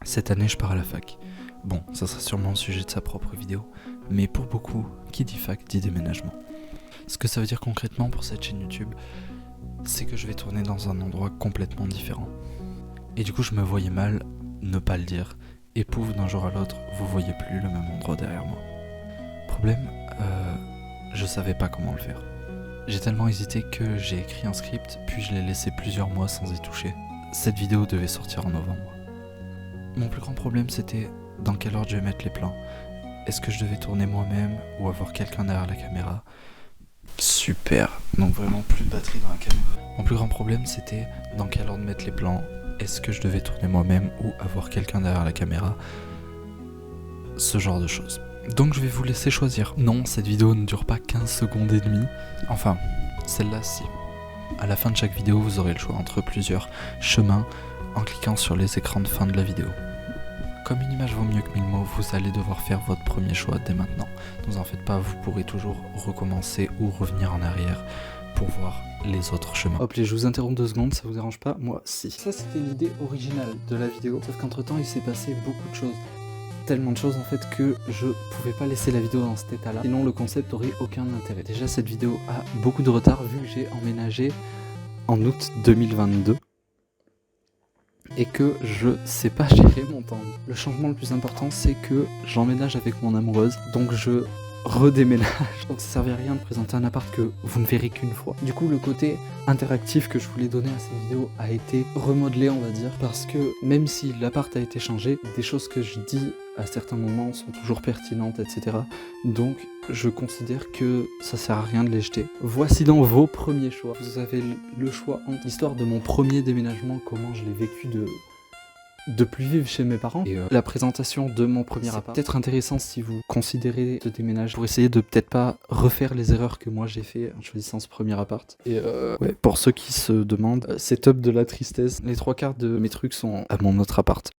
Cette année, je pars à la fac. Bon, ça sera sûrement le sujet de sa propre vidéo, mais pour beaucoup, qui dit fac dit déménagement. Ce que ça veut dire concrètement pour cette chaîne YouTube, c'est que je vais tourner dans un endroit complètement différent. Et du coup, je me voyais mal ne pas le dire, et pouf, d'un jour à l'autre, vous voyez plus le même endroit derrière moi. Problème, je savais pas comment le faire. J'ai tellement hésité que j'ai écrit un script, puis je l'ai laissé plusieurs mois sans y toucher. Cette vidéo devait sortir en novembre. Mon plus grand problème, c'était dans quel ordre je vais mettre les plans. Est-ce que je devais tourner moi-même ou avoir quelqu'un derrière la caméra? Super, donc vraiment plus de batterie dans la caméra. Mon plus grand problème, c'était dans quel ordre mettre les plans. Est-ce que je devais tourner moi-même ou avoir quelqu'un derrière la caméra? Ce genre de choses. Donc je vais vous laisser choisir. Non, cette vidéo ne dure pas 15 secondes et demie. Enfin, celle-là si. À la fin de chaque vidéo, vous aurez le choix entre plusieurs chemins en cliquant sur les écrans de fin de la vidéo. Comme une image vaut mieux que 1000 mots, vous allez devoir faire votre premier choix dès maintenant. Ne vous en faites pas, vous pourrez toujours recommencer ou revenir en arrière pour voir les autres chemins. Hop, je vous interromps 2 secondes, ça vous dérange pas? Moi, si. Ça, c'était l'idée originale de la vidéo, sauf qu'entre temps, il s'est passé beaucoup de choses. Tellement de choses en fait que je pouvais pas laisser la vidéo dans cet état là, sinon le concept aurait aucun intérêt. Déjà cette vidéo a beaucoup de retard vu que j'ai emménagé en août 2022 et que je sais pas gérer mon temps. Le changement le plus important c'est que j'emménage avec mon amoureuse, donc je redéménage, donc ça servait à rien de présenter un appart que vous ne verrez qu'une fois. Du coup le côté interactif que je voulais donner à cette vidéo a été remodelé on va dire, parce que même si l'appart a été changé, des choses que je dis à certains moments sont toujours pertinentes, etc. Donc je considère que ça sert à rien de les jeter. Voici donc vos premiers choix. Vous avez le choix entre l'histoire de mon premier déménagement, comment je l'ai vécu de plus vivre chez mes parents et la présentation de mon premier appart. C'est peut-être intéressant si vous considérez de déménager pour essayer de peut-être pas refaire les erreurs que moi j'ai fait en choisissant ce premier appart. Et ouais, pour ceux qui se demandent, c'est top de la tristesse. Les 3/4 de mes trucs sont à mon autre appart.